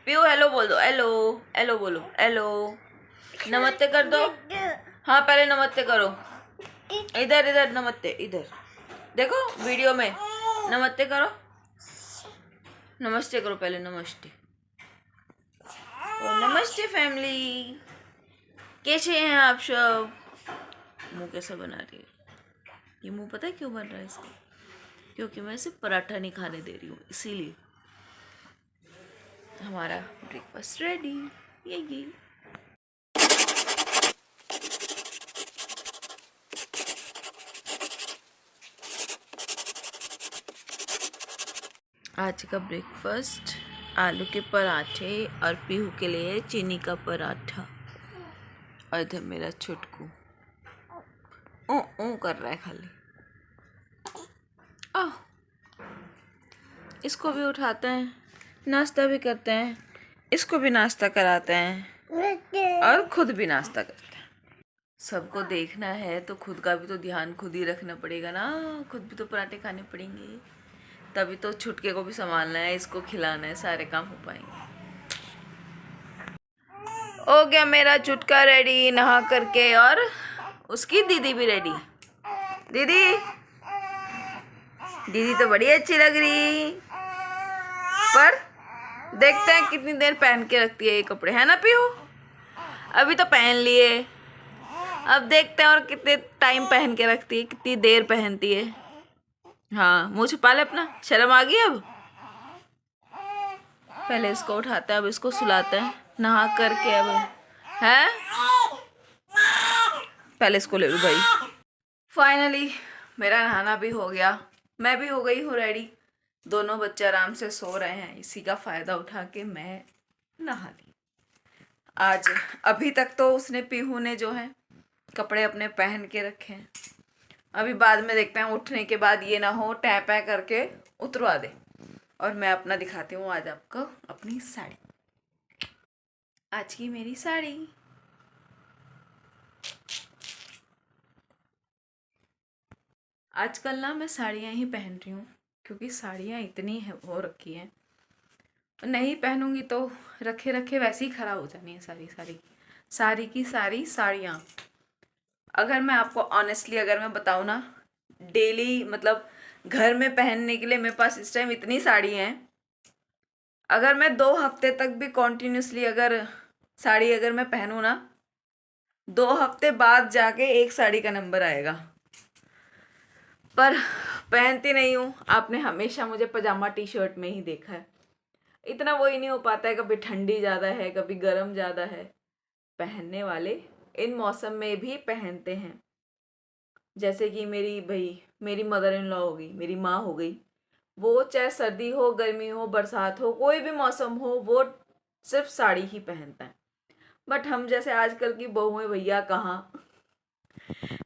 PU hello बोल दो, hello hello बोलो, हेलो नमस्ते कर दो। हाँ पहले नमस्ते करो, इधर इधर नमस्ते, इधर देखो वीडियो में नमस्ते करो, नमस्ते करो पहले, नमस्ते। और नमस्ते फैमिली, कैसे हैं आप सब। मुंह कैसा बना रही है ये, मुंह पता है क्यों बन रहा है इसका, क्योंकि मैं इसे पराठा नहीं खाने दे रही हूँ, इसीलिए। हमारा ब्रेकफास्ट रेडी, ये आज का ब्रेकफास्ट आलू के पराठे और पीहू के लिए चीनी का पराठा। और इधर मेरा छुटकू ओ ओ कर रहा है खाली। आ इसको भी उठाते हैं, नाश्ता भी करते हैं, इसको भी नाश्ता कराते हैं और खुद भी नाश्ता करते हैं। सबको देखना है तो खुद का भी तो ध्यान खुद ही रखना पड़ेगा ना, खुद भी तो पराठे खाने पड़ेंगे, तभी तो छुटके को भी संभालना है, इसको खिलाना है, सारे काम हो पाएंगे। हो गया मेरा छुटका रेडी नहा करके, और उसकी दीदी भी रेडी। दीदी दीदी तो बड़ी अच्छी लग रही, पर देखते हैं कितनी देर पहन के रखती है ये कपड़े, है ना पीहू। अभी तो पहन लिए, अब देखते हैं और कितने टाइम पहन के रखती है, कितनी देर पहनती है। हाँ मुँह छुपा ले अपना, शर्म आ गई अब। पहले इसको उठाते हैं, अब इसको सुलाते हैं नहा करके। अब है पहले इसको ले लूँ भाई। फाइनली मेरा नहाना भी हो गया, मैं भी हो गई हूँ रेडी। दोनों बच्चे आराम से सो रहे हैं, इसी का फ़ायदा उठा के मैं नहा ली। आज अभी तक तो उसने पीहू ने जो है कपड़े अपने पहन के रखे हैं, अभी बाद में देखते हैं उठने के बाद ये ना हो टै पै करके उतरवा दे। और मैं अपना दिखाती हूँ आज आपको अपनी साड़ी, आज की मेरी साड़ी। आजकल ना मैं साड़ियाँ ही पहन रही हूँ, क्योंकि साड़ियाँ इतनी है हो रखी हैं, नहीं पहनूंगी तो रखे रखे वैसे ही ख़राब हो जानी है सारी की सारी साड़ियाँ। अगर मैं आपको ऑनेस्टली अगर मैं बताऊँ ना, डेली मतलब घर में पहनने के लिए मेरे पास इस टाइम इतनी साड़ी हैं, अगर मैं 2 हफ्ते तक भी कॉन्टिन्यूसली अगर साड़ी अगर मैं पहनूँ ना, 2 हफ्ते बाद जाके एक साड़ी का नंबर आएगा। पर पहनती नहीं हूँ, आपने हमेशा मुझे पजामा टी शर्ट में ही देखा है, इतना वो ही नहीं हो पाता है, कभी ठंडी ज़्यादा है कभी गर्म ज़्यादा है। पहनने वाले इन मौसम में भी पहनते हैं, जैसे कि मेरी मदर इन लॉ हो गई, मेरी माँ हो गई, वो चाहे सर्दी हो गर्मी हो बरसात हो कोई भी मौसम हो वो सिर्फ साड़ी ही पहनता है। बट हम जैसे आजकल की बहुएं भैया कहाँ,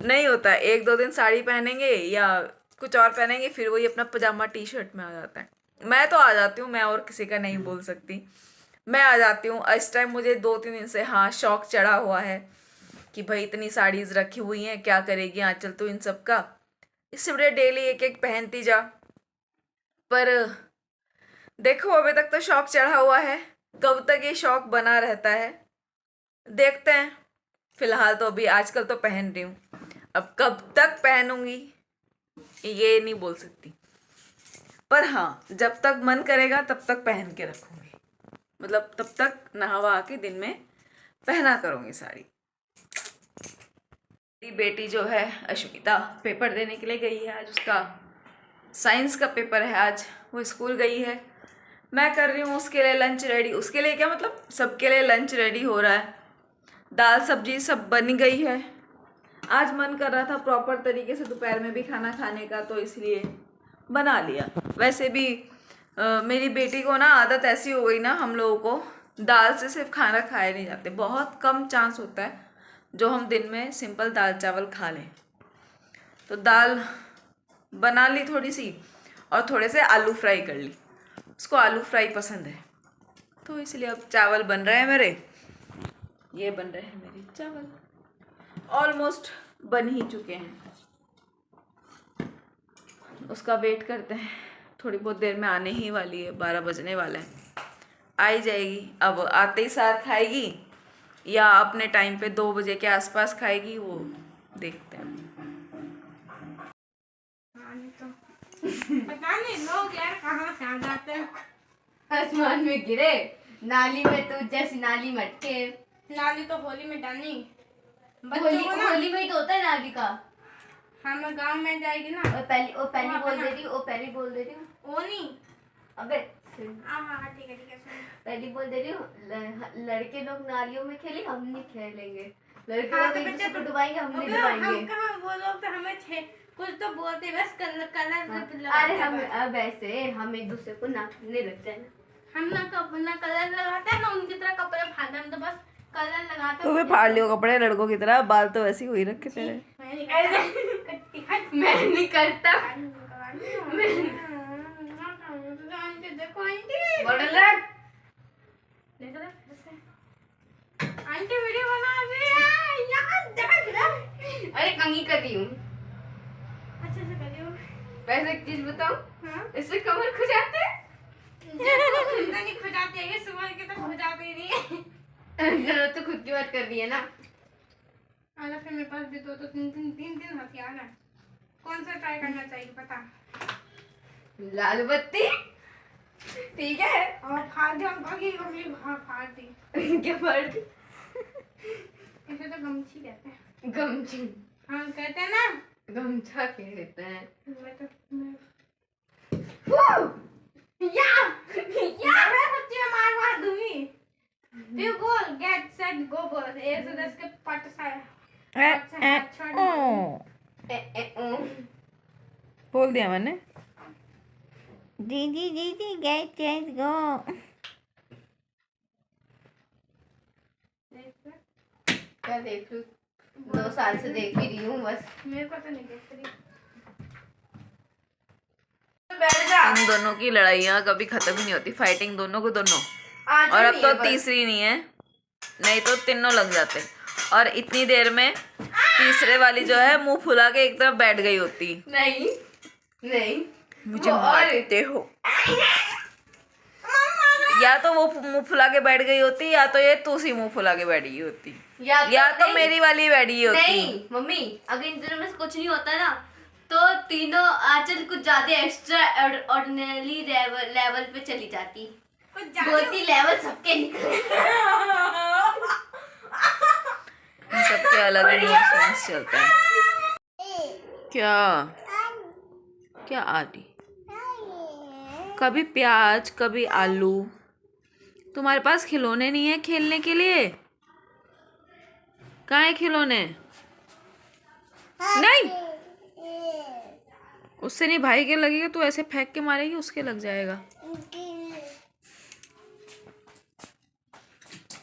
नहीं होता, 1-2 दिन साड़ी पहनेंगे या कुछ और पहनेंगे, फिर वही अपना पजामा टी शर्ट में आ जाता है। मैं तो आ जाती हूँ, मैं और किसी का नहीं बोल सकती, मैं आ जाती हूँ। इस टाइम मुझे 2-3 दिन से हाँ शौक चढ़ा हुआ है कि भाई इतनी साड़ीज़ रखी हुई हैं, क्या करेगी आंचल तो इन सब का, इससे बड़े डेली एक एक पहनती जा। पर देखो अभी तक तो शौक चढ़ा हुआ है, कब तक ये शौक बना रहता है देखते हैं। फिलहाल तो अभी आजकल तो पहन रही हूँ, अब कब तक पहनूंगी ये नहीं बोल सकती, पर हाँ जब तक मन करेगा तब तक पहन के रखूंगी, मतलब तब तक नहावा के दिन में पहना करूंगी साड़ी। मेरी बेटी जो है अश्मिता पेपर देने के लिए गई है, आज उसका साइंस का पेपर है, आज वो स्कूल गई है। मैं कर रही हूँ उसके लिए लंच रेडी, उसके लिए क्या मतलब सबके लिए लंच रेडी हो रहा है, दाल सब्जी सब बन गई है। आज मन कर रहा था प्रॉपर तरीके से दोपहर में भी खाना खाने का, तो इसलिए बना लिया। वैसे भी मेरी बेटी को ना आदत ऐसी हो गई ना, हम लोगों को दाल से सिर्फ खाना खाए नहीं जाते, बहुत कम चांस होता है जो हम दिन में सिंपल दाल चावल खा लें। तो दाल बना ली थोड़ी सी, और थोड़े से आलू फ्राई कर ली, उसको आलू फ्राई पसंद है, तो इसलिए अब चावल बन रहे हैं मेरे, ये बन रहे हैं मेरे चावल, ऑलमोस्ट बन ही चुके हैं। उसका वेट करते हैं, थोड़ी बहुत देर में आने ही वाली है, 12 बजने वाला है, आ ही जाएगी। अब आते ही साथ खाएगी या अपने टाइम पे 2 बजे के आसपास खाएगी, वो देखते हैं। तो पता नहीं लोग यार कहाँ से आ जाते हैं। आसमान में गिरे, नाली में तो जैसी नाली मटके। नाली तो होली में डालनी होली में ही तो होता है नाली का। हाँ मैं गाँव में जाएगी ना। और पहली बोल दे रही हूँ वो नहीं। अबे हाँ ठीक है सुन। पहली बोल दे रही हूँ, लड़के लोग नालियों में खेले, हम नहीं खेलेंगे। लड़के हाँ, लोग तो एक दूसरे बच्चे को डुबाएंगे, हम नहीं हम डुबाएंगे। कहाँ वो लोग तो हमें कुछ तो बोलते बस कलर अरे हम अब ऐसे हम एक दूसरे को नाचने लगते हैं ना। हम ना कलर लगाते हैं ना उनकी तरह कपड़े फाड़ते, हम तो बस कलर लगाते तो वे फाड़ लियो कपड़े लड़कों की तरह, बाल तो वैसे ही वही रखे तेरे। मैं नहीं करता। देखो आंटी आंटी वीडियो बना रही है यार, देख। अरे कंघी कर रही हूँ। अच्छे से करियो। वैसे एक चीज बताऊं, हाँ इससे कमर खुजाते हैं। खुदा नहीं खुजाते हैं, सुबह के तो खुजाते ही नहीं है। जरूरत तो खुद की बात कर रही है ना। अरे फिर मेरे पास भी दो तीन हथियार है। कौन सा ट्राई करना चाहिए पता? लाल बत्ती ठीक है। और फाड़ दी हम कभी फाड़ दी। क्या फाड़ दी? इसे तो गमछी कहते हैं। गमछी? हाँ कहते हैं ना। गमछा कहते हैं। मैं सच्ची में मार दूंगी। फिर बोल गेट सेट गो बोल, 1 से 10 के पट सा बोल दिया मैंने। जी जी जी जी गेट गेट गो। क्या देख लूं? 2 साल से देख ही रही हूँ बस। मेरे को तो नहीं देख रही। इन दोनों की लड़ाइयाँ कभी खत्म ही नहीं होती, फाइटिंग दोनों को दोनों। और अब तो तीसरी नहीं है, नहीं तो तीनों लग जाते। और इतनी देर में तीसरे वाली जो है मुंह फुला के एक तरफ बैठ गई होती। नहीं मुझे मारते हो। या तो वो मुंह फुला के बैठ गई होती, या तो ये दूसरी मुंह फुला के बैठ गई होती, या तो मेरी वाली बैठ गई होती। नहीं मम्मी, अगर इन दोनों में से कुछ नहीं होता ना तो तीनों आंचल कुछ ज्यादा एक्स्ट्रा ऑर्डिनरी लेवल पे चली जाती। बोलती लेवल सबके निकले। सबके अलग इमोशंस चलता है। क्या क्या आदि, कभी प्याज कभी आलू। तुम्हारे पास खिलौने नहीं है खेलने के लिए? कहाँ है खिलौने? नहीं, उससे नहीं भाई के लगेगा, तू ऐसे फेंक के मारेगी उसके लग जाएगा।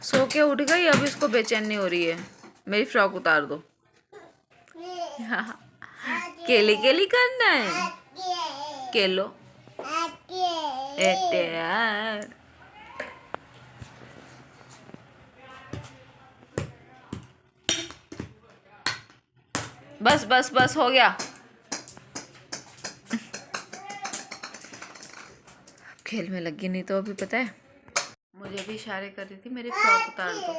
सो के उठ गई, अब इसको बेचैनी हो रही है। मेरी फ्रॉक उतार दो। केली केली करना है, केलो एटे यार। बस बस बस हो गया। खेल में लगी नहीं तो अभी पता है मुझे भी इशारे कर रही थी मेरी फ्रॉक उतार दो।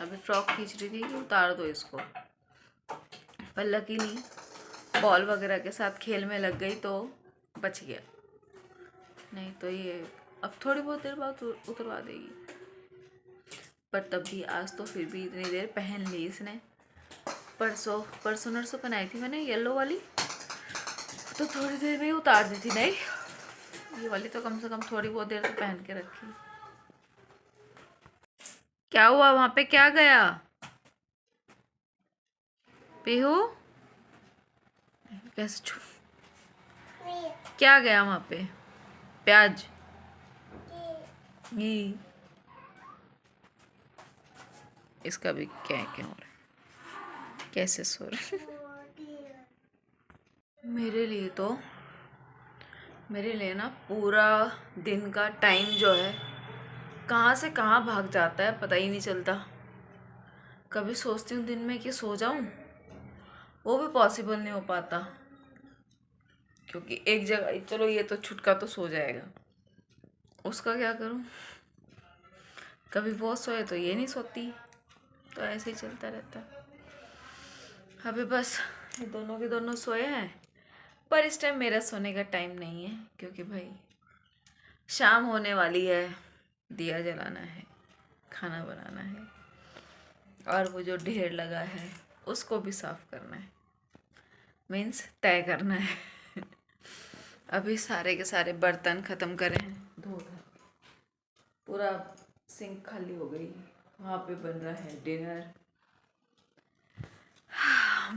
अभी फ्रॉक खींच रही थी कि उतार दो इसको, पर लकीली बॉल वगैरह के साथ खेल में लग गई तो बच गया, नहीं तो ये अब थोड़ी बहुत देर बाद उतरवा देगी। पर तब भी आज तो फिर भी इतनी देर पहन ली इसने। परसों नरसों पहनाई थी मैंने येलो वाली, तो थोड़ी देर में ही उतार दी थी। नहीं, ये वाली तो कम से कम थोड़ी बहुत देर तो पहन के रखी। क्या हुआ वहां पे? क्या गया पीहू? कैसे छू? क्या गया वहां पे? प्याज? ये इसका भी क्या हो रहा है? कैसे सो रहा है? मेरे लिए ना पूरा दिन का टाइम जो है कहाँ से कहाँ भाग जाता है पता ही नहीं चलता। कभी सोचती हूँ दिन में कि सो जाऊँ, वो भी पॉसिबल नहीं हो पाता, क्योंकि एक जगह चलो ये तो छुटका तो सो जाएगा, उसका क्या करूँ? कभी वो सोए तो ये नहीं सोती, तो ऐसे ही चलता रहता। अभी बस ये दोनों के दोनों सोए हैं, पर इस टाइम मेरा सोने का टाइम नहीं है, क्योंकि भाई शाम होने वाली है, दिया जलाना है, खाना बनाना है, और वो जो ढेर लगा है उसको भी साफ करना है, मीन्स तय करना है। अभी सारे के सारे बर्तन ख़त्म करे हैं धो धो, पूरा सिंक खाली हो गई, वहाँ पे बन रहा है डिनर,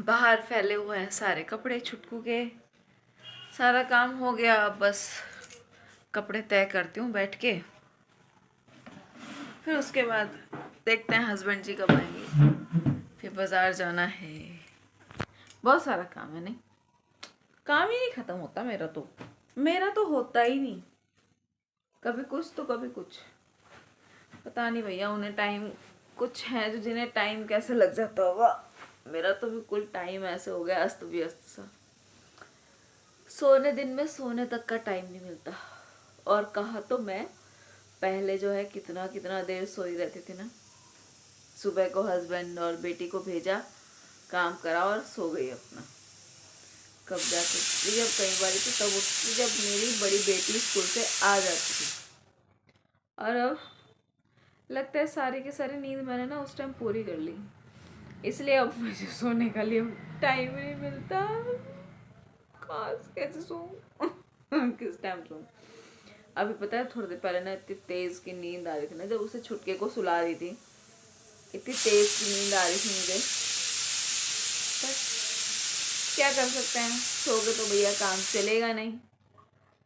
बाहर फैले हुए हैं सारे कपड़े छुटकू के, सारा काम हो गया। अब बस कपड़े तय करती हूँ बैठ के, फिर उसके बाद देखते हैं हस्बैंड जी कब आएंगे, फिर बाज़ार जाना है, बहुत सारा काम है। नहीं, काम ही नहीं ख़त्म होता मेरा तो होता ही नहीं, कभी कुछ तो कभी कुछ, पता नहीं भैया उन्हें टाइम, कुछ है जो जिन्हें टाइम कैसे लग जाता होगा, मेरा तो बिल्कुल टाइम ऐसे हो गया अस्त व्यस्त सा, सोने दिन में सोने तक का टाइम नहीं मिलता। और कहा तो मैं पहले जो है कितना कितना देर सोई रहती थी ना, सुबह को हस्बैंड और बेटी को भेजा, काम करा और सो गई अपना, कब जाके जब कई बार तो तब उठती जब मेरी बड़ी बेटी स्कूल से आ जाती थी, और अब लगता है सारी की सारी नींद मैंने ना उस टाइम पूरी कर ली, इसलिए अब मुझे सोने का लिए टाइम नहीं मिलता, कैसे सोऊं किस टाइम सोऊं। अभी पता है थोड़ी देर पहले ना इतनी तेज़ की नींद आ रही थी ना, जब उसे छुटके को सुला रही थी, इतनी तेज़ की नींद आ रही थी मुझे, बस क्या कर सकते हैं, सो गए तो भैया काम चलेगा नहीं,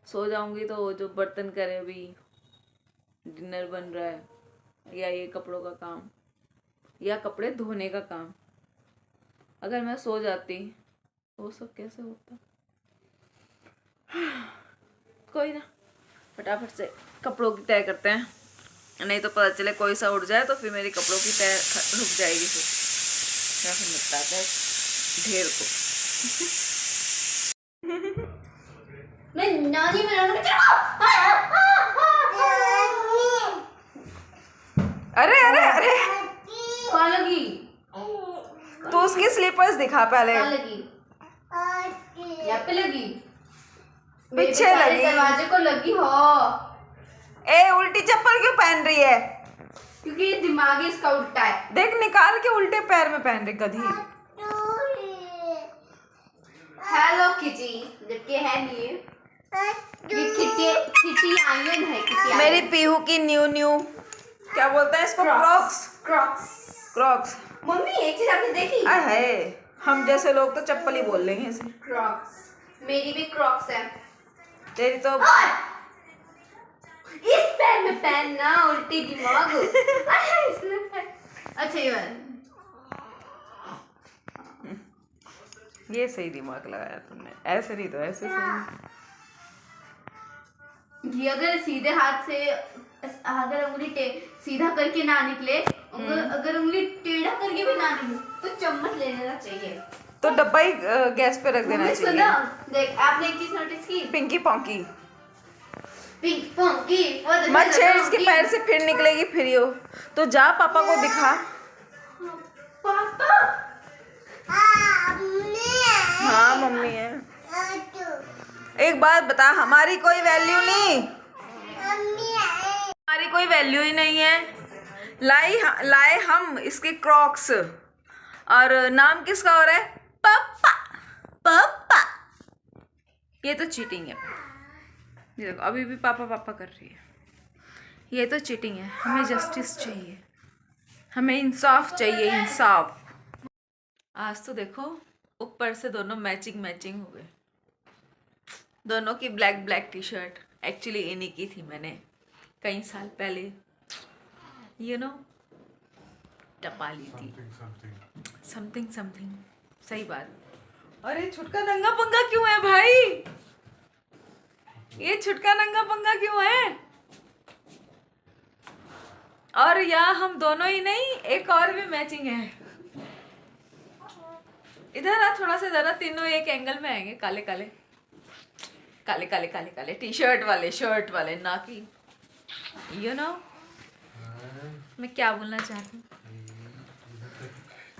सो जाऊंगी तो वो जो बर्तन करे, अभी डिनर बन रहा है, या ये कपड़ों का काम, या कपड़े धोने का काम, अगर मैं सो जाती तो वो सब कैसे होता। कोई ना, फटाफट से कपड़ों की तय करते हैं, नहीं तो पता चले कोई सा उठ जाए तो फिर मेरी कपड़ों की तय रुक जाएगी, फिर निपटाते हैं ढेर को। मैं नानी में अरे अरे अरे कहाँ लगी? तो उसकी स्लीपर्स दिखा पहले, कहाँ लगी? यहाँ पे लगी, मेरे पीछे बेचारे लगी, दरवाजे को लगी हो। ए उल्टी चप्पल क्यों पहन रही है? क्योंकि ये दिमाग ही इसका उल्टा है। देख निकाल के उल्टे पैर में पहन रही गधी। हेलो किटी, जबकि है नहीं ये किटी आयन है, किटी मेरी पीहू की न्यू क्या बोलते हैं इसको, क्रॉक्स। क्रॉक्स मम्मी एक चीज आपने देखी? है, हम जैसे लोग तो चप्पल ही बोल लेंगे इसे। क्रॉक्स, मेरी भी क्रॉक्स है। तेरी तो इस पैर में पहनना, उल्टी दिमाग। अच्छा ये बात, ये सही दिमाग लगाया तुमने, ऐसे नहीं तो ऐसे सही। ये अगर सीधे हाथ से अगर उंगली सीधा करके ना निकले, अगर उंगली टेढ़ा करके भी ना निकले तो चम्मच ले लेना चाहिए, तो डब्बा ही गैस पे रख देना चाहिए। सुनो, देख आपने एक चीज नोटिस की, पिंकी पॉन्की पिंक पंकी मत छेड़, इसके पैर से फिर निकलेगी फिर यो, तो जा पापा को दिखा। पापा हाँ मम्मी है। एक बात बता, हमारी कोई वैल्यू नहीं, हमारी कोई वैल्यू ही नहीं है। लाए हम इसके क्रॉक्स, और नाम किसका हो रहा है? पापा पापा। ये तो चीटिंग है, ये देखो अभी भी पापा पापा कर रही है, ये तो चीटिंग है। हमें जस्टिस चाहिए, हमें इंसाफ चाहिए, इंसाफ। आज तो देखो ऊपर से दोनों मैचिंग हो गए, दोनों की ब्लैक टी शर्ट, एक्चुअली इन्हीं की थी, मैंने कई साल पहले टपा ली थी, समथिंग सही बात। अरे छुटका नंगा पंगा क्यों है भाई, ये छुटका नंगा पंगा क्यों है? और यहाँ हम दोनों ही नहीं, एक और भी मैचिंग है। इधर आ थोड़ा सा, जरा तीनों एक एंगल में आएंगे, काले टी शर्ट वाले, शर्ट वाले, ना कि मैं क्या बोलना चाहती हूँ,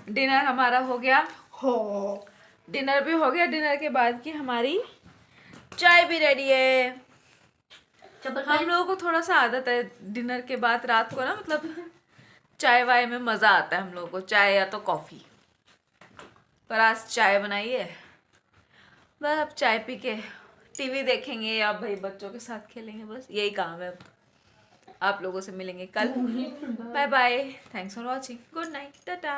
डिनर हमारा हो गया। हो डिनर भी हो गया। डिनर के बाद की हमारी चाय भी रेडी है। हम लोगों को थोड़ा सा आदत है डिनर के बाद रात को ना, मतलब चाय वाय में मज़ा आता है हम लोगों को, चाय या तो कॉफ़ी। पर आज चाय बनाई है, बस अब चाय पी के टीवी देखेंगे या भाई बच्चों के साथ खेलेंगे, बस यही काम है अब। आप लोगों से मिलेंगे कल। Bye bye, thanks for watching, good night, Tata.